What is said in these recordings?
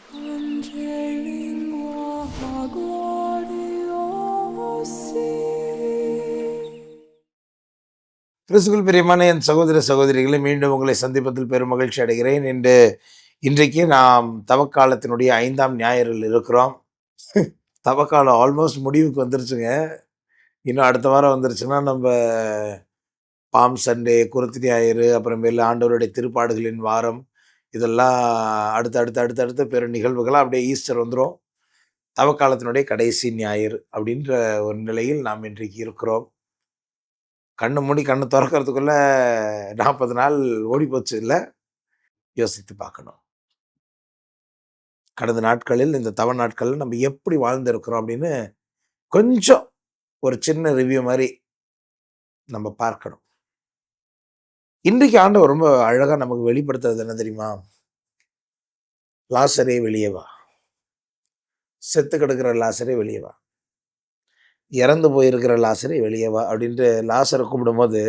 கிறிஸ்துவுக்குள் பிரியமான என் சகோதர சகோதரிகளை மீண்டும் உங்களை சந்திப்பதில் பெரும் மகிழ்ச்சி அடைகிறேன். இன்றைக்கு நாம் தவக்காலத்தினுடைய 5ஆம் ஞாயிறில் இருக்கிறோம். தவக்காலம் ஆல்மோஸ்ட் முடிவுக்கு வந்துருச்சுங்க. இன்னும் அடுத்த வாரம் வந்துருச்சுன்னா நம்ம பாம் சண்டே, குருத்து ஞாயிறு, அப்புறமேலு ஆண்டவருடைய திருப்பாடுகளின் வாரம், இதெல்லாம் அடுத்த பெரும் நிகழ்வுகளா அப்படியே ஈஸ்டர் வந்துரும். தவக்காலத்தினுடைய கடைசி ஞாயிறு அப்படின்ற ஒரு நிலையில் நாம் இன்றைக்கு இருக்கிறோம். கண்ணு மூடி கண்ணு தொறக்கறதுக்குள்ள 40 நாள் ஓடி போச்சு இல்ல? யோசித்து பார்க்கணும். கடந்த நாட்களில், இந்த தவ நாட்கள்ல நம்ம எப்படி வாழ்ந்திருக்கிறோம் அப்படின்னு கொஞ்சம் ஒரு சின்ன ரிவ்யூ மாரி நம்ம பார்க்கணும். இன்றைக்கு ஆண்டவர் ரொம்ப அழகா நமக்கு வெளிப்படுத்துறது என்ன தெரியுமா? லாசரே வெளியே வா. செத்து கிடக்கிற லாசரே வெளியே வா. இறந்து போயிருக்கிற லாசரே வெளியே வா அப்படின்ட்டு லாசர கூப்பிடும்போது,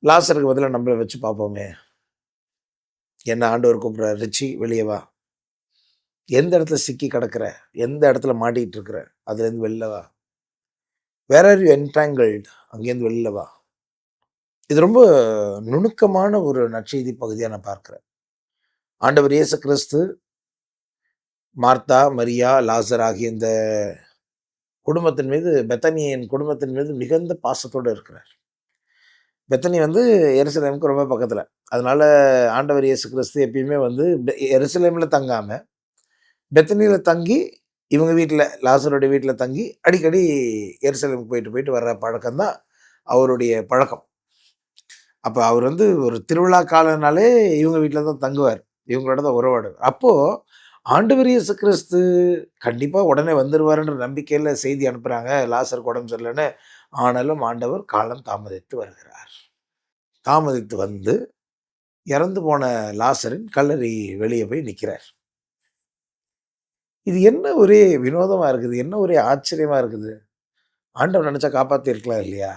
லாசருக்கு பதிலா நம்மள வச்சு பார்ப்போமே. என்ன ஆண்டவர் கூப்பிடுறாரு, "ரிச்சி வெளியே வா. எந்த இடத்துல சிக்கி கிடக்குற? எந்த இடத்துல மாட்டிக்கிட்டு இருக்கிற? அதுலேருந்து வெளில வா. Where are you entangled? அங்கேருந்து வெளில வா." இது ரொம்ப நுணுக்கமான ஒரு நற்செய்தி பகுதியா நான் பார்க்கிறேன். ஆண்டவர் இயேசு கிறிஸ்து, மார்த்தா, மரியா, லாசர் ஆகிய இந்த குடும்பத்தின் மீது, பெத்தனியின் குடும்பத்தின் மீது மிகுந்த பாசத்தோடு இருக்கிறார். பெத்தனி வந்து எருசலேமுக்கு ரொம்ப பக்கத்துல. அதனால ஆண்டவர் இயேசு கிறிஸ்து எப்பயுமே வந்து எருசலேம்ல தங்காம, பெத்தனியில தங்கி, இவங்க வீட்ல, லாசருடைய வீட்ல தங்கி, அடிக்கடி எருசலேமுக்கு போயிட்டு போயிட்டு வர்ற பழக்கம் தான் அவருடைய பழக்கம். அப்ப அவர் வந்து ஒரு திருவிழா காலம்னாலே இவங்க வீட்ல தான் தங்குவார். இவங்களோட தான் உறவாடுவார். அப்போ ஆண்டவர் இயேசு கிறிஸ்து கண்டிப்பா உடனே வந்துருவாருன்ற நம்பிக்கையில செய்தி அனுப்புறாங்க, லாசருக்கு உடம்பு சரியில்லன்னு. ஆனாலும் ஆண்டவர் காலம் தாமதித்து வருகிறார். தாமதித்து வந்து இறந்து போன லாசரின் கல்லறை வெளியே போய் நிக்கிறார். இது என்ன ஒரே வினோதமா இருக்குது, என்ன ஒரே ஆச்சரியமா இருக்குது. ஆண்டவர் நெனச்சா காப்பாத்தியிருக்கலாம் இல்லையா?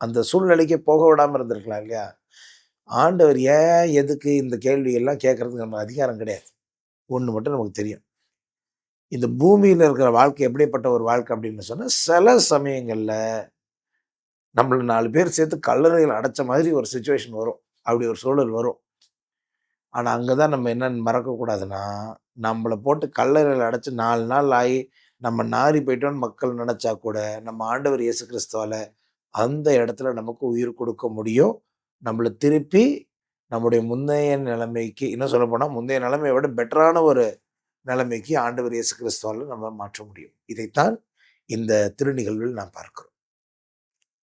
அந்த சூழ்நிலைக்கே போக விடாம இருந்திருக்கலாம் இல்லையா? ஆண்டவர் ஏன், எதுக்கு இந்த கேள்வியெல்லாம் கேட்கறதுக்கு நமக்கு அதிகாரம் கிடையாது. ஒண்ணு மட்டும் நமக்கு தெரியும். இந்த பூமியில இருக்கிற வாழ்க்கை எப்படிப்பட்ட ஒரு வாழ்க்கை அப்படின்னு சொன்னா, சில சமயங்கள்ல நம்மள 4 பேர் சேர்த்து கல்லறையில அடைச்ச மாதிரி ஒரு சிச்சுவேஷன் வரும். அப்படி ஒரு சூழல் வரும். ஆனா, அங்க தான் நம்ம என்னன்னு மறக்கக்கூடாதுன்னா, நம்மள போட்டு கல்லறையில அடைச்சு 4 நாள் ஆயி, நம்ம நாறி போயிட்டோம்னு மக்கள் நெனச்சா கூட, நம்ம ஆண்டவர் இயேசு கிறிஸ்துவால அந்த இடத்துல நமக்கு உயிர் கொடுக்க முடியும். நம்மள திருப்பி நம்முடைய முந்தைய நிலைமைக்கு, இன்னும் சொல்லப்போனா முந்தைய நிலைமைய விட பெட்டரான ஒரு நிலைமைக்கு ஆண்டவர் இயேசு கிறிஸ்துவால நம்ம மாற்ற முடியும். இதைத்தான் இந்த திருநிகழ்வில் நாம் பார்க்கிறோம்.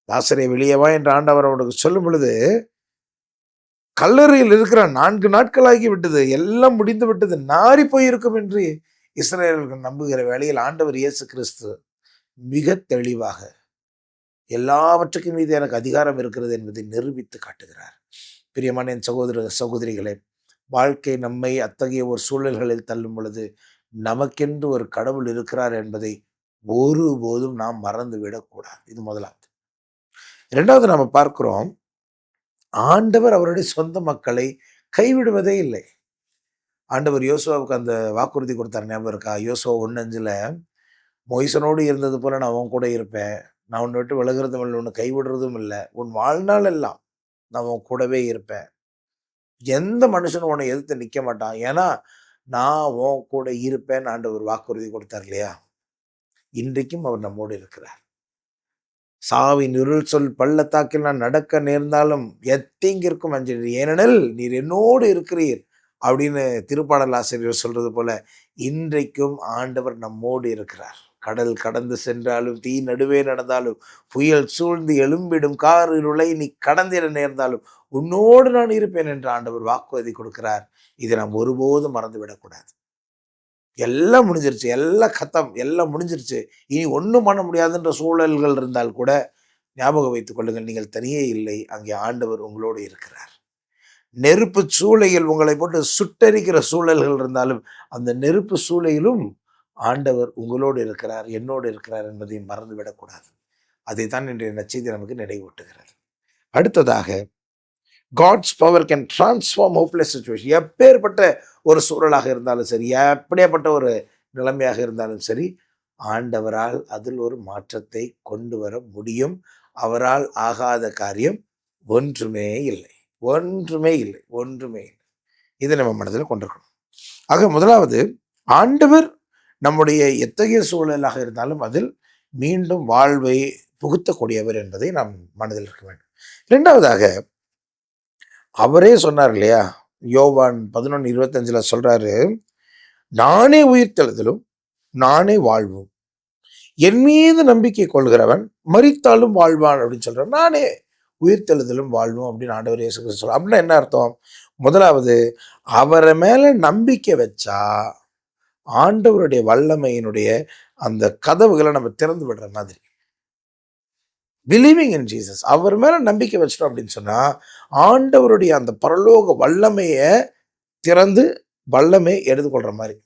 "லாசரே வெளியே வா" என்று ஆண்டவர் அவனுக்கு சொல்லும் பொழுது, கல்லறையில் இருக்கிற 4 நாட்களாகி விட்டது. எல்லாம் முடிந்து விட்டது. நாறிப் போயிருக்கும் என்று இஸ்ரவேலர்கள் நம்புகிற வேளையில் ஆண்டவர் இயேசு கிறிஸ்து மிக தெளிவாக எல்லாவற்றுக்கும் மீது எனக்கு அதிகாரம் இருக்கிறது என்பதை நிரூபித்து காட்டுகிறார். பிரியமான என் சகோதர சகோதரிகளே, வாழ்க்கை நம்மை அத்தகைய ஒரு சூழல்களில் தள்ளும் பொழுது, நமக்கென்று ஒரு கடவுள் இருக்கிறார் என்பதை ஒருபோதும் நாம் மறந்து விடக்கூடாது. இது முதலாவது. 2வது நாம பார்க்கிறோம், ஆண்டவர் அவருடைய சொந்த மக்களை கைவிடுவதே இல்லை. ஆண்டவர் யோசுவாவுக்கு அந்த வாக்குறுதி கொடுத்தார், ஞாபகம் இருக்கா? யோசுவா 1:5ல, "மோய்சனோடு இருந்தது போல நான் உன் கூட இருப்பேன். நான் உன்னை விட்டு விலகுறதும் இல்லை, உன்னை கைவிடுறதும் இல்லை. உன் வாழ்நாள் எல்லாம் நான் உன் கூடவே இருப்பேன். எந்த மனுஷனும் உன்னை எதிர்த்து நிக்க மாட்டான். ஏன்னா, நான் உன் கூட இருப்பேன்னு" ஆண்டவர் வாக்குறுதி கொடுத்தார் இல்லையா? இன்றைக்கும் அவர் நம்மோடு இருக்கிறார். "சாவின் இருள் சொல் பள்ளத்தாக்கில் நான் நடக்க நேர்ந்தாலும் எத்தீங்கிற்கும் அஞ்சேன். ஏனெனில் நீர் என்னோடு இருக்கிறீர்." அப்படின்னு திருப்பாடல் ஆசிரியர் சொல்றது போல, இன்றைக்கும் ஆண்டவர் நம்மோடு இருக்கிறார். கடல் கடந்து சென்றாலும், தீ நடுவே நடந்தாலும், புயல் சூழ்ந்து எழும்பிடும் காரிருளை நீ கடந்திட நேர்ந்தாலும், உன்னோடு நான் இருப்பேன் என்று ஆண்டவர் வாக்குறுதி கொடுக்கிறார். இதை நாம் ஒருபோதும் மறந்து விடக்கூடாது. எல்லாம் முடிஞ்சிருச்சு, எல்லாம் கத்தம், எல்லாம் முடிஞ்சிருச்சு, இனி ஒண்ணும் பண்ண முடியாதுன்ற சூழல்கள் இருந்தால் கூட ஞாபகம் வைத்துக் கொள்ளுங்கள், நீங்கள் தனியே இல்லை. அங்கே ஆண்டவர் உங்களோடு இருக்கிறார். நெருப்பு சூளையில் உங்களை போட்டு சுட்டெரிக்கிற சூழல்கள் இருந்தாலும், அந்த நெருப்பு சூளையிலும் ஆண்டவர் உங்களோடு இருக்கிறார், என்னோடு இருக்கிறார் என்பதை மறந்துவிடக்கூடாது. அதைத்தான் இன்றைய நற்செய்தி நமக்கு நினைவூட்டுகிறது. அடுத்ததாக, God's power can transform hopeless situation. எப்பேற்பட்ட ஒரு சூழலாக இருந்தாலும் சரி, எப்படியாப்பட்ட ஒரு நிலைமையாக இருந்தாலும் சரி, ஆண்டவரால் அதில் ஒரு மாற்றத்தை கொண்டு வர முடியும். அவரால் ஆகாத காரியம் ஒன்றுமே இல்லை. ஒன்றுமே இல்லை. ஒன்றுமே இல்லை. இதை நம்ம மனதில் கொண்டிருக்கணும். ஆக முதலாவது, ஆண்டவர் நம்முடைய எத்தகைய சூழலாக இருந்தாலும் அதில் மீண்டும் வாழ்வை புகுத்தக்கூடியவர் என்பதை நாம் மனதில் இருக்க வேண்டும். இரண்டாவதாக, அவரே சொன்னார் இல்லையா, யோவான் 11:25 சொல்றாரு, நானே உயிர்த்தெழுதலும் நானே வாழ்வும், என் மீது நம்பிக்கை கொள்கிறவன் மரித்தாலும் வாழ்வான் அப்படின்னு சொல்றார். நானே உயிர்த்தெழுதலும் வாழ்வும் அப்படின்னு ஆண்டவர் இயேசு கிறிஸ்து சொல்றார். அப்படின்னா என்ன அர்த்தம்? முதலாவது, அவரை மேல நம்பிக்கை வச்சா ஆண்டவருடைய வல்லமையினுடைய அந்த கதவுகளை நம்ம திறந்து விடுற மாதிரி. பிலீவிங் இன் ஜீசஸ், அவர் மேல நம்பிக்கை வச்சிட்டோம் அப்படின்னு சொன்னா ஆண்டவருடைய அந்த பரலோக வல்லமையை திறந்து வல்லமை எடுத்துக்கொள்ற மாதிரி.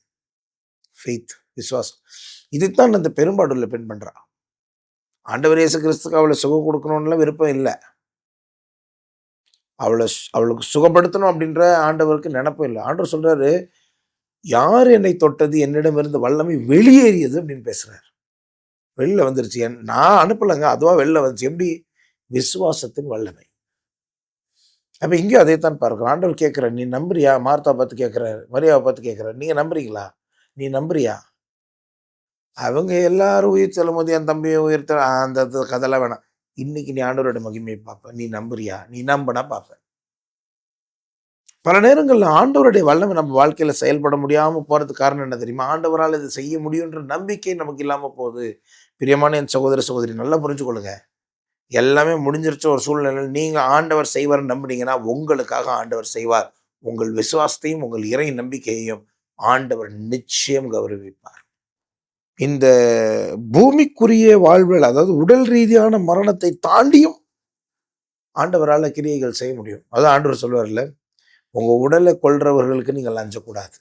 ஃபெய்த், விசுவாசம். இதுதான் அந்த பெரும்பாடுள்ள பெண் பண்றா. ஆண்டவர் இயேசு கிறிஸ்துக்கு அவளை சுகம் கொடுக்கணும்னு விருப்பம் இல்லை. அவளுக்கு சுகப்படுத்தணும் அப்படின்ற ஆண்டவருக்கு நினைப்பும் இல்லை. ஆண்டவர் சொல்றாரு, யார் என்னை தொட்டது, என்னிடமிருந்து வல்லமை வெளியேறியது அப்படின்னு பேசுறாரு. வெளில வந்துருச்சு, நான் அனுப்பலைங்க, அதுவா வெளில வந்துச்சு. எப்படி? விசுவாசத்தின் வல்லமை. அப்ப இங்கேயும் அதைத்தான் பார்க்கிறோம். ஆண்டவர் கேட்கிற, நீ நம்புறியா? மார்த்தா பார்த்து கேட்கிறாரு, மரியாவை பார்த்து கேட்கிறாரு, நீங்க நம்புறீங்களா? நீ நம்புறியா? அவங்க எல்லாரும் உயிர் செல்லும் போது என் தம்பியை உயிர்த்த அந்த கதையெல்லாம் வேணாம். இன்னைக்கு நீ ஆண்டவரோட மகிமையை பார்ப்ப. நீ நம்புறியா? நீ நம்பினா பார்ப்ப. பல நேரங்களில் ஆண்டவருடைய வல்லமை நம்ம வாழ்க்கையில செயல்பட முடியாம போறதுக்கு காரணம் என்ன தெரியுமா? ஆண்டவரால் இதை செய்ய முடியுன்ற நம்பிக்கை நமக்கு இல்லாம போகுது. பிரியமான என் சகோதர சகோதரி, நல்லா புரிஞ்சுக்கொள்ளுங்க. எல்லாமே முடிஞ்சிருச்ச ஒரு சூழ்நிலையில் நீங்க ஆண்டவர் செய்வார் நம்பினீங்கன்னா உங்களுக்காக ஆண்டவர் செய்வார். உங்கள் விசுவாசத்தையும் உங்கள் இறை நம்பிக்கையையும் ஆண்டவர் நிச்சயம் கௌரவிப்பார். இந்த பூமிக்குரிய வாழ்வில், அதாவது உடல் ரீதியான மரணத்தை தாண்டியும் ஆண்டவரால் கிரியைகள் செய்ய முடியும். அதான் ஆண்டவர் சொல்வார்ல, உங்க உடலை கொல்றவர்களுக்கு நீங்கள் அஞ்சக்கூடாது.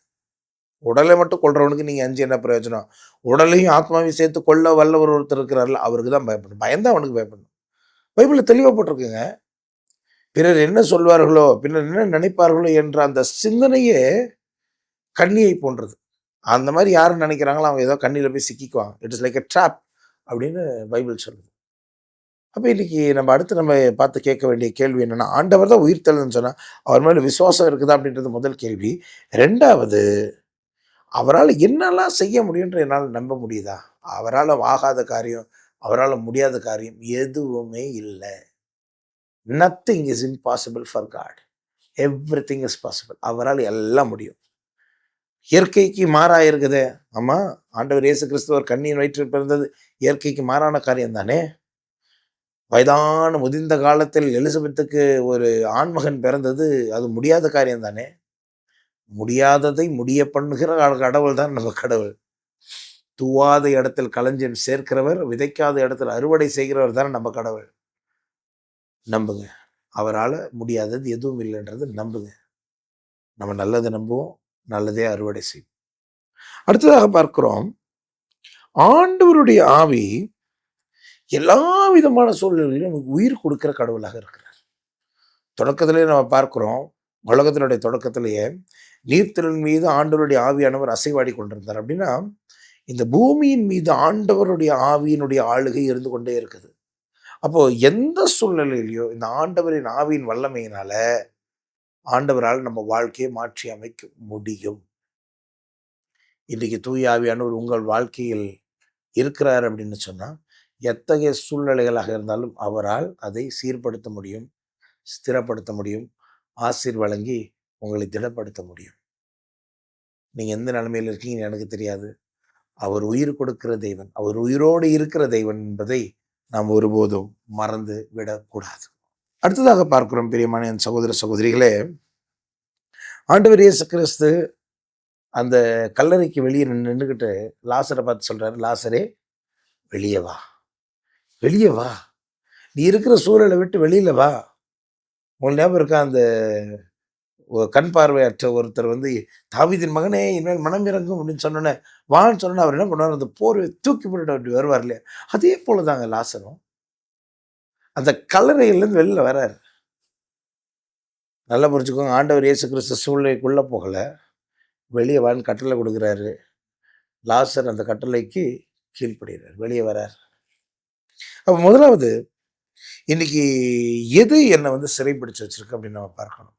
உடலை மட்டும் கொல்றவனுக்கு நீங்க அஞ்சு என்ன பிரயோஜனம்? உடலையும் ஆத்மாவையும் சேர்த்து கொல்ல வல்லவர் ஒருத்தர் இருக்கிறார்ல, அவருக்கு தான் பயப்படணும். பயந்தா அவனுக்கு பயப்படணும். பைபிளில் தெளிவாக போட்டிருக்குங்க. பிறர் என்ன சொல்வார்களோ, பிறர் என்ன நினைப்பார்களோ என்ற அந்த சிந்தனையே கண்ணியை போன்றது. அந்த மாதிரி யாரும் நினைக்கிறாங்களோ அவங்க ஏதோ கண்ணியில் போய் சிக்கிக்குவாங்க. It is like a trap அப்படின்னு பைபிள் சொல்லுது. அப்போ இன்னைக்கு நம்ம அடுத்து நம்ம பார்த்து கேட்க வேண்டிய கேள்வி என்னன்னா, ஆண்டவர் தான் உயிர் தள்ளுன்னு சொன்னால் அவர் மேலே விசுவாசம் இருக்குதா அப்படின்றது முதல் கேள்வி. ரெண்டாவது, அவரால் என்னெல்லாம் செய்ய முடியுன்ற என்னால் நம்ப முடியுதா? அவரால் ஆகாத காரியம், அவரால் முடியாத காரியம் எதுவுமே இல்லை. Nothing is impossible for God. Everything is possible. அவரால் எல்லாம் முடியும். இயற்கைக்கு மாறாக இருக்குதே. ஆமாம், ஆண்டவர் இயேசு கிறிஸ்துவர் கண்ணியின் வயிற்றில் பிறந்தது இயற்கைக்கு மாறான காரியம் தானே. வயதான முதிர்ந்த காலத்தில் எலிசபெத்துக்கு ஒரு ஆண்மகன் பிறந்தது அது முடியாத காரியம் தானே. முடியாததை முடிய பண்ணுகிற கடவுள் தான் நம்ம கடவுள். தூவாத இடத்தில் களஞ்சியம் சேர்க்கிறவர், விதைக்காத இடத்தில் அறுவடை செய்கிறவர் தானே நம்ம கடவுள். நம்புங்க, அவரால் முடியாதது எதுவும் இல்லைன்றது நம்புங்க. நம்ம நல்லதை நம்புவோம், நல்லதே அறுவடை செய்வோம். அடுத்ததாக பார்க்கிறோம், ஆண்டவருடைய ஆவி எல்லா விதமான சூழ்நிலையிலும் நமக்கு உயிர் கொடுக்கிற கடவுளாக இருக்கிறார். தொடக்கத்திலே நம்ம பார்க்கிறோம், உலகத்தினுடைய தொடக்கத்திலேயே நீர்த்திரள் மீது ஆண்டவருடைய ஆவியானவர் அசைவாடி கொண்டிருந்தார். அப்படின்னா இந்த பூமியின் மீது ஆண்டவருடைய ஆவியினுடைய ஆளுகை இருந்து கொண்டே இருக்குது. அப்போ எந்த சூழ்நிலையிலையோ இந்த ஆண்டவரின் ஆவியின் வல்லமையினால ஆண்டவரால் நம்ம வாழ்க்கையை மாற்றி அமைக்க முடியும். இன்றைக்கு தூய ஆவியானவர் உங்கள் வாழ்க்கையில் இருக்கிறார் அப்படின்னு சொன்னா எத்தகைய சூழ்நிலைகளாக இருந்தாலும் அவரால் அதை சீர்படுத்த முடியும், ஸ்திரப்படுத்த முடியும், ஆசீர் வழங்கி உங்களை திடப்படுத்த முடியும். நீங்க எந்த நிலைமையில் இருக்கீங்கன்னு எனக்கு தெரியாது. அவர் உயிர் கொடுக்கிற தெய்வன், அவர் உயிரோடு இருக்கிற தெய்வன் என்பதை நாம் ஒருபோதும் மறந்து விடக்கூடாது. அடுத்ததாக பார்க்கிறோம், பிரியமான என் சகோதர சகோதரிகளே, ஆண்டவர் இயேசு கிறிஸ்து அந்த கல்லறைக்கு வெளியே நின்றுக்கிட்டு லாசரை பார்த்து சொல்றாரு, லாசரே வெளியே வா, வெளியே வா, நீ இருக்கிற சூழலை விட்டு வெளியில வா. உங்களுக்கு ஞாபகம் இருக்கா, அந்த கண் பார்வையற்ற ஒருத்தர் தாவீதின் மகனே இனிமேல் மனம் இறங்கும் அப்படின்னு சொன்னோன்னே, வான்னு சொன்னோன்னே அவர் என்ன பண்ணுவார், அந்த போர்வை தூக்கி போட்டு அப்படி வருவார் இல்லையா. அதே போல தாங்க லாசரும் அந்த கல்லறையிலேருந்து வெளில வராரு. நல்லா புரிஞ்சுக்கோங்க, ஆண்டவர் இயேசு கிறிஸ்து சூழ்நிலைக்குள்ளே போகலை, வெளியே வான்னு கட்டளை கொடுக்குறாரு. லாசர் அந்த கட்டளைக்கு கீழ்ப்படுகிறார், வெளியே வரார். அப்போ முதலாவது இன்னைக்கு எது என்னை வந்து சிறைப்பிடிச்சு வச்சிருக்கு அப்படின்னு நம்ம பார்க்கணும்.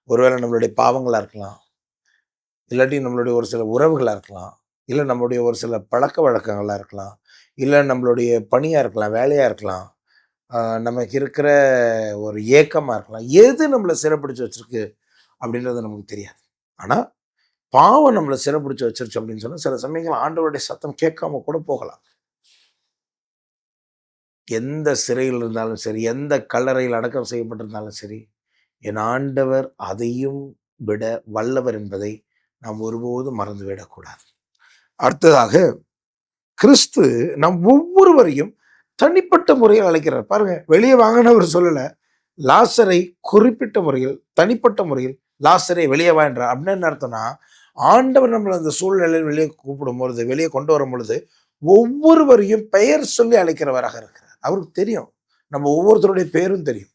ஒருவேளை நம்மளுடைய பாவங்களாக இருக்கலாம், இல்லாட்டி நம்மளுடைய ஒரு சில உறவுகளாக இருக்கலாம், இல்லை நம்மளுடைய ஒரு சில பழக்க வழக்கங்களாக இருக்கலாம், இல்லை நம்மளுடைய பணியாக இருக்கலாம், வேலையாக இருக்கலாம், நமக்கு இருக்கிற ஒரு ஏக்கமாக இருக்கலாம். எது நம்மளை சிறைப்பிடிச்சு வச்சிருக்கு அப்படின்றது நமக்கு தெரியாது. ஆனால் பாவம் நம்மளை சிறைப்பிடிச்சு வச்சிருச்சு அப்படின்னு சொன்னால் சில சமயங்கள் ஆண்டவருடைய சத்தம் கேட்காம கூட போகலாம். எந்த சிறையில் இருந்தாலும் சரி, எந்த கல்லறையில் அடக்கம் செய்யப்பட்டிருந்தாலும் சரி, என் ஆண்டவர் அதையும் விட வல்லவர் என்பதை நாம் ஒருபோதும் மறந்துவிடக்கூடாது. அடுத்ததாக கிறிஸ்து நம் ஒவ்வொருவரையும் தனிப்பட்ட முறையில் அழைக்கிறார். பாருங்க, வெளியே வாங்கின அவர் சொல்லல, லாசரை குறிப்பிட்ட முறையில் தனிப்பட்ட முறையில் லாசரை வெளியே வா என்றார். அப்படின்னு என்ன அர்த்தம்னா, ஆண்டவர் நம்மளை அந்த சூழ்நிலையில் வெளியே கூப்பிடும் பொழுது, வெளியே கொண்டு வரும் பொழுது ஒவ்வொருவரையும் பெயர் சொல்லி அழைக்கிறவராக இருக்கிறார். அவருக்கு தெரியும், நம்ம ஒவ்வொருத்தருடைய பேரும் தெரியும்,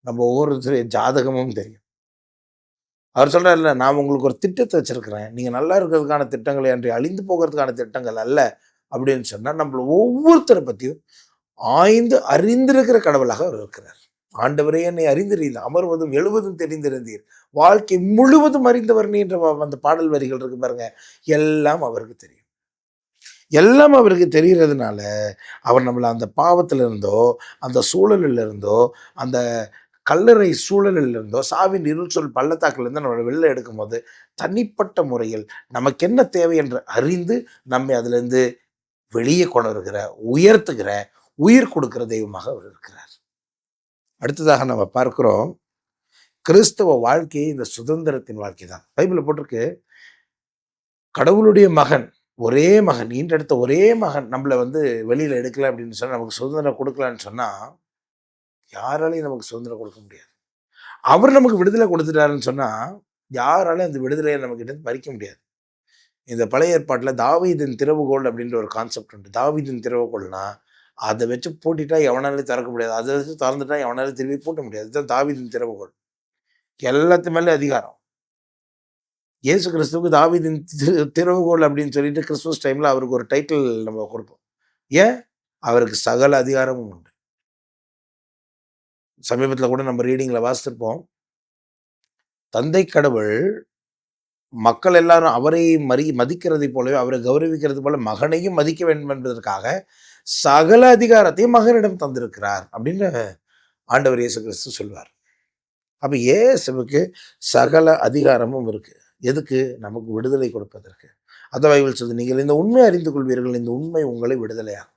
நம்ம ஒவ்வொருத்தருடைய ஜாதகமும் தெரியும். அவர் சொல்றாரு, இல்லை நான் உங்களுக்கு ஒரு திட்டத்தை வச்சிருக்கிறேன், நீங்க நல்லா இருக்கிறதுக்கான திட்டங்களை அன்றி அழிந்து போகிறதுக்கான திட்டங்கள் அல்ல அப்படின்னு சொன்னா, நம்மள ஒவ்வொருத்தரை பற்றியும் ஆய்ந்து அறிந்திருக்கிற கடவுளாக அவர் இருக்கிறார். ஆண்டவரே என்னை அறிந்திருந்தீர், அமர்வதும் எழுவதும் தெரிந்திருந்தீர், வாழ்க்கை முழுவதும் அறிந்தவர் நீ என்ற அந்த பாடல் வரிகள் இருக்கு பாருங்க, எல்லாம் அவருக்கு தெரியும். எல்லாம் அவருக்கு தெரிகிறதுனால அவர் நம்மளை அந்த பாவத்தில் இருந்தோ, அந்த சூழலில் இருந்தோ, அந்த கல்லறை சூழலில் இருந்தோ, சாவின் இருள் சொல் பள்ளத்தாக்கிலிருந்து நம்மளை வெளில எடுக்கும் போது தனிப்பட்ட முறையில் நமக்கு என்ன தேவை என்று அறிந்து நம்மை அதிலிருந்து வெளியே கொண்டு வருகிற, உயர்த்துகிற, உயிர் கொடுக்கிற தெய்வமாக அவர் இருக்கிறார். அடுத்ததாக நம்ம பார்க்கிறோம், கிறிஸ்தவ வாழ்க்கையை இந்த சுதந்திரத்தின் வாழ்க்கை தான். பைபிளில் போட்டிருக்கு, கடவுளுடைய மகன், ஒரே மகன், ஈன்றெடுத்த ஒரே மகன் நம்மளை வந்து வெளியில் எடுக்கல அப்படின்னு சொன்னால், நமக்கு சுதந்திரம் கொடுக்கலான்னு சொன்னால் யாராலையும் நமக்கு சுதந்திரம் கொடுக்க முடியாது. அவர் நமக்கு விடுதலை கொடுத்துட்டாருன்னு சொன்னால் யாராலையும் அந்த விடுதலையை நம்மக்கிட்ட பறிக்க முடியாது. இந்த பழைய ஏற்பாட்டில் தாவீதின் திறவுகோல் அப்படின்ற ஒரு கான்செப்ட் உண்டு. தாவீதின் திறவுகோல்னா அதை வச்சு பூட்டிட்டா எவனாலையும் திறக்க முடியாது, அதை வச்சு திறந்துட்டா எவனாலையும் திரும்பி பூட்ட முடியாது. இதுதான் தாவீதின் திறவுகோல், எல்லாத்து மேலே அதிகாரம். இயேசு கிறிஸ்துவுக்கு தாவீதின் திறவுகோல் அப்படின்னு சொல்லிட்டு கிறிஸ்துமஸ் டைமில் அவருக்கு ஒரு டைட்டில் நம்ம கொடுப்போம். ஏன்? அவருக்கு சகல அதிகாரமும் உண்டு. சமீபத்தில் கூட நம்ம ரீடிங்கில் வாசித்திருப்போம், தந்தை கடவுள் மக்கள் எல்லாரும் அவரை மதிக்கிறதை போலவே, அவரை கௌரவிக்கிறது போல மகனையும் மதிக்க வேண்டும் என்பதற்காக சகல அதிகாரத்தையும் மகனிடம் தந்திருக்கிறார் அப்படின்னு ஆண்டவர் இயேசு கிறிஸ்து சொல்வார். அப்போ இயேசுவுக்கு சகல அதிகாரமும் இருக்கு. எதுக்கு? நமக்கு விடுதலை கொடுப்பதற்கு. அந்த பைபிள் சொல்லுது, நீங்கள் இந்த உண்மை அறிந்து கொள்வீர்கள், இந்த உண்மை உங்களை விடுதலையாகும்.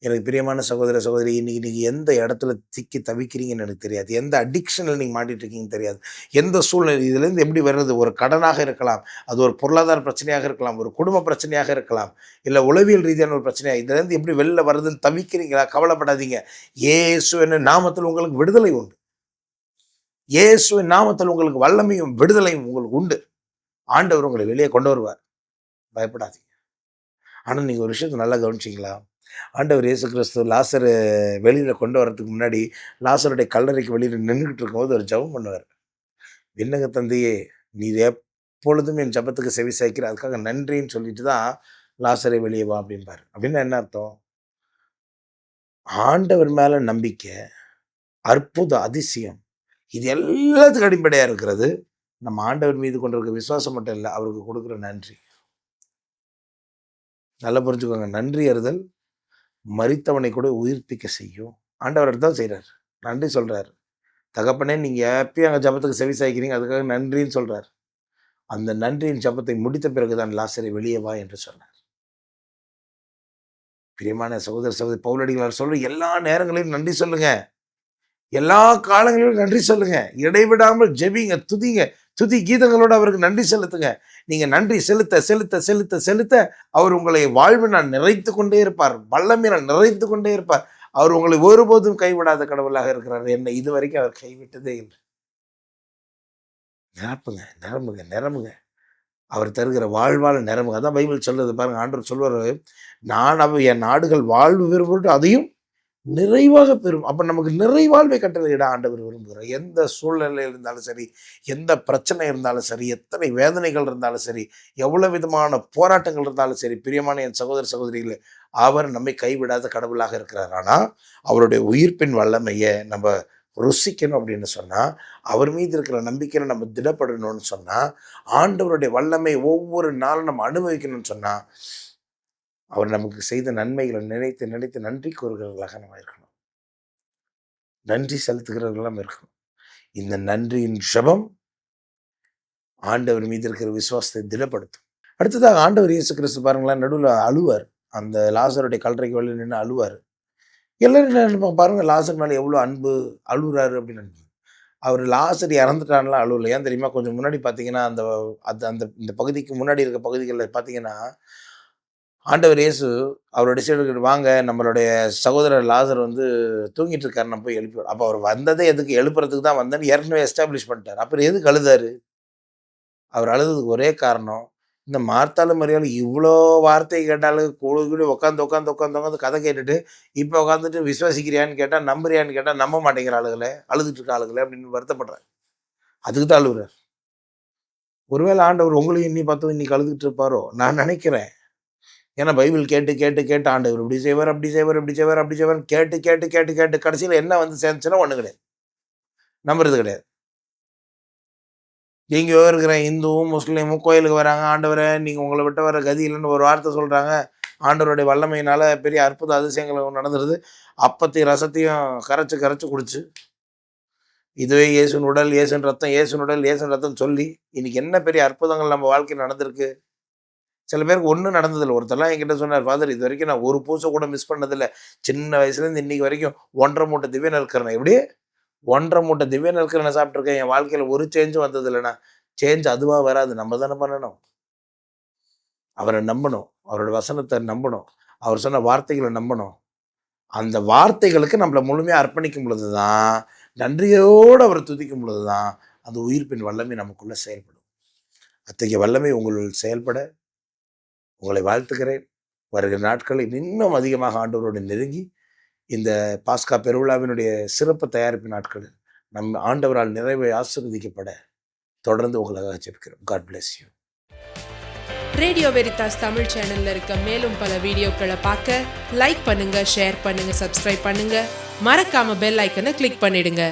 எனக்கு பிரியமான சகோதர சகோதரி, இன்னைக்கு நீங்கள் எந்த இடத்துல திக்கி தவிக்கிறீங்கன்னு எனக்கு தெரியாது, எந்த அடிக்ஷனில் நீங்கள் மாட்டிட்டு இருக்கீங்கன்னு தெரியாது, எந்த சூழ்நிலை இதுலேருந்து எப்படி வர்றது. ஒரு கடனாக இருக்கலாம், அது ஒரு பொருளாதார பிரச்சனையாக இருக்கலாம், ஒரு குடும்ப பிரச்சனையாக இருக்கலாம், இல்லை உளவியல் ரீதியான ஒரு பிரச்சனையாக, இதுலேருந்து எப்படி வெளில வர்றதுன்னு தவிக்கிறீங்களா? கவலைப்படாதீங்க. இயேசுவின் நாமத்தில் உங்களுக்கு விடுதலை உண்டு. இயேசுவின் நாமத்தில் உங்களுக்கு வல்லமையும் விடுதலையும் உங்களுக்கு உண்டு. ஆண்டவர் உங்களை வெளியே கொண்டு வருவார், பயப்படாதீங்க. ஆனால் நீங்கள் ஒரு விஷயத்தை நல்லா கவனிச்சிங்களா? ஆண்டவர் இயேசு கிறிஸ்து லாசரை வெளியில் கொண்டு வரதுக்கு முன்னாடி லாசருடைய கல்லறைக்கு வெளியில் நின்றுக்கிட்டு இருக்கும்போது ஒரு ஜெபம் பண்ணுவார். விண்ணக தந்தையே, நீர் எப்பொழுதும் என் ஜெபத்துக்கு செவி சாய்க்கிற, அதுக்காக நன்றின்னு சொல்லிட்டு தான் லாசரை வெளியே வா அப்படின்பார். அப்படின்னா என்ன அர்த்தம்? ஆண்டவர் மேலே நம்பிக்கை, அற்புத அதிசயம், இது எல்லாத்துக்கும் அடிப்படையாக இருக்கிறது நம்ம ஆண்டவர் மீது கொண்டிருக்கிற விசுவாசம் மட்டும் இல்லை, அவருக்கு கொடுக்குற நன்றி. நல்லா புரிஞ்சுக்கோங்க, நன்றி அறிதல் மரித்தவனை கூட உயிர்ப்பிக்க செய்யும். ஆண்டவர் தான் செய்கிறார், நன்றி சொல்கிறார். தகப்பனே, நீங்கள் எப்பயும் அங்கே ஜபத்துக்கு செவி சாய்க்கிறீங்க, அதுக்காக நன்றின்னு சொல்கிறார். அந்த நன்றியின் ஜபத்தை முடித்த பிறகுதான் லாசரை வெளியே வா என்று சொன்னார். பிரியமான சகோதர சகோதரி, பவுலடிகளார் சொல்ற எல்லா நேரங்களிலும் நன்றி சொல்லுங்க, எல்லா காலங்களிலும் நன்றி சொல்லுங்க, இடைவிடாமல் ஜெபிங்க, துதிங்க, துதி கீதங்களோடு அவருக்கு நன்றி செலுத்துங்க. நீங்க நன்றி செலுத்த செலுத்த செலுத்த செலுத்த அவர் உங்களை வாழ்வினால் நிறைத்து கொண்டே இருப்பார், வல்லமையினால் நிறைத்து கொண்டே இருப்பார். அவர் உங்களை ஒருபோதும் கைவிடாத கடவுளாக இருக்கிறார். என்னை இதுவரைக்கும் அவர் கைவிட்டதே இல்லை. நிரப்புங்க, நிரம்புங்க, நிரம்புங்க. அவர் தருகிற வாழ்வால் நிரம்புங்க. அதான் பைபிள் சொல்றது பாருங்க. ஆண்டவர் சொல்வார், நான் என் நாடுகள் வாழ்வு பெறும்போது அதையும் நிறைவாக பெறும். அப்ப நமக்கு நிறைவாழ்வை கட்டளையிட ஆண்டவர் விரும்புகிறார். எந்த சூழ்நிலை இருந்தாலும் சரி, எந்த பிரச்சனை இருந்தாலும் சரி, எத்தனை வேதனைகள் இருந்தாலும் சரி, எவ்வளவு விதமான போராட்டங்கள் இருந்தாலும் சரி, பிரியமான என் சகோதர சகோதரிகளே, அவர் நம்மை கைவிடாத கடவுளாக இருக்கிறார். ஆனா அவருடைய உயிர்ப்பின் வல்லமையை நம்ம ருசிக்கணும் அப்படின்னு சொன்னா, அவர் மீது இருக்கிற நம்பிக்கையில நம்ம திடப்படணும்னு சொன்னா, ஆண்டவருடைய வல்லமை ஒவ்வொரு நாளும் நம்ம அனுபவிக்கணும்னு சொன்னா, அவர் நமக்கு செய்த நன்மைகளை நினைத்து நினைத்து நன்றி கூறுகிறவர்களாக நம்ம இருக்கணும். நன்றி செலுத்துகிறவர்களாக இருக்கணும். இந்த நன்றியின் ஜெபம் ஆண்டவர் மீது இருக்கிற விசுவாசத்தை திடப்படுத்தும். அடுத்ததாக ஆண்டவர் இயேசு கிறிஸ்து பாருங்களேன், நடுவில் அழுவார். அந்த லாசருடைய கல்லறைக்கு வெளியே நின்று அழுவார். எல்லாரும் என்ன நினைப்பாங்க பாருங்க, லாசர் மேலே எவ்வளோ அன்பு, அழுகுறாரு அப்படின்னு நினைப்பாங்க. அவர் லாசர் இறந்துட்டான்லாம் அழுவல. ஏன் தெரியுமா? கொஞ்சம் முன்னாடி பார்த்தீங்கன்னா, அந்த அந்த அந்த இந்த பகுதிக்கு முன்னாடி இருக்க பகுதிகளில் பார்த்தீங்கன்னா, ஆண்டவர் இயேசு அவருடைய சீடர்கள், வாங்க நம்மளுடைய சகோதரர் லாசர் வந்து தூங்கிட்டு இருக்காரு, நம்ம போய் எழுப்பி. அப்போ அவர் வந்ததே எதுக்கு? எழுப்புறதுக்கு தான் வந்தேன்னு ஏற்கனவே எஸ்டாப்ளிஷ் பண்ணிட்டார். அப்புறம் எதுக்கு அழுதாரு? அவர் அழுதுக்கு ஒரே காரணம், இந்த மார்த்தாலும் மரியாதை இவ்வளோ வார்த்தை கேட்டாலும் கூட உட்காந்து உட்காந்து உட்காந்து உட்காந்து கதை கேட்டுட்டு, இப்போ உட்காந்துட்டு விசுவாசிக்கிறியான்னு கேட்டால், நம்புறியான்னு கேட்டால் நம்ப மாட்டேங்கிற ஆளுகளே, அழுதுட்டு இருக்க ஆளுகளே அப்படின்னு வருத்தப்படுறாரு. அதுக்கு தான் அழுகுறார். ஒருவேளை ஆண்டவர் உங்களையும் இன்னி பார்த்து இன்னைக்கு அழுதுகிட்டு இருப்பாரோ நான் நினைக்கிறேன். ஏன்னா பைபிள் கேட்டு கேட்டு கேட்டு ஆண்டவர் இப்படி செய்வார், அப்படி செய்வார், இப்படி செய்வார், அப்படி செய்வார், கேட்டு கேட்டு கேட்டு கேட்டு கடைசியில் என்ன வந்து சேர்ந்துச்சுன்னா ஒன்றும் கிடையாது, நம்புறது கிடையாது. எங்கேயோ இருக்கிற இந்துவும் முஸ்லீமும் கோயிலுக்கு வராங்க, ஆண்டவரை நீங்கள் உங்களை விட்டு வர கதி இல்லைன்னு ஒரு வார்த்தை சொல்கிறாங்க. ஆண்டவருடைய வல்லமையினால் பெரிய அற்புத அதிசயங்கள் நடந்துருது. அப்பத்தையும் ரசத்தையும் கரைச்சி கரைச்சி குடிச்சு, இதுவே இயேசுன் உடல், இயேசுன் ரத்தம், இயேசுன் உடல், இயேசுன் ரத்தம் சொல்லி இன்னைக்கு என்ன பெரிய அற்புதங்கள் நம்ம வாழ்க்கையில் நடந்திருக்கு. சில பேருக்கு ஒன்றும் நடந்ததில்லை. ஒருத்தர்லாம் என்கிட்ட சொன்னார், ஃபாதர் இது வரைக்கும் நான் ஒரு பூசை கூட மிஸ் பண்ணதில்லை, சின்ன வயசுலேருந்து இன்னைக்கு வரைக்கும் 1.5 மூட்டை திவ்ய நற்கரணை, எப்படி 1.5 மூட்டை திவ்ய நற்கரணை சாப்பிட்ருக்கேன், என் வாழ்க்கையில் ஒரு சேஞ்சும் வந்தது இல்லைண்ணா. சேஞ்ச் அதுவாக வராது, நம்ம தானே பண்ணணும். அவரை நம்பணும், அவரோட வசனத்தை நம்பணும், அவர் சொன்ன வார்த்தைகளை நம்பணும். அந்த வார்த்தைகளுக்கு நம்மளை முழுமையாக அர்ப்பணிக்கும் பொழுது தான், நன்றியோடு அவரை துதிக்கும் பொழுது தான் அந்த உயிர்ப்பின் வல்லமை நமக்குள்ளே செயல்படும். அத்தகைய வல்லமை உங்களுள் செயல்பட உங்களை வாழ்த்துக்கிறேன். வருகிற நாட்களில் இன்னும் அதிகமாக ஆண்டவரோடு நெருங்கி இந்த பாஸ்கா பெருவிழாவினுடைய சிறப்பு தயாரிப்பு நாட்களில் நம் ஆண்டவரால் நிறைவை ஆசீர்வதிக்கப்பட தொடர்ந்து உங்களுக்காக ஜெபிக்கிறோம். God bless you. Radio Veritas Tamil சேனல்ல இருக்க மேலும் பல வீடியோக்களை பார்க்க லைக் பண்ணுங்க, ஷேர் பண்ணுங்க, சப்ஸ்கிரைப் பண்ணுங்க, மறக்காம பெல் ஐக்கனை கிளிக் பண்ணிடுங்க.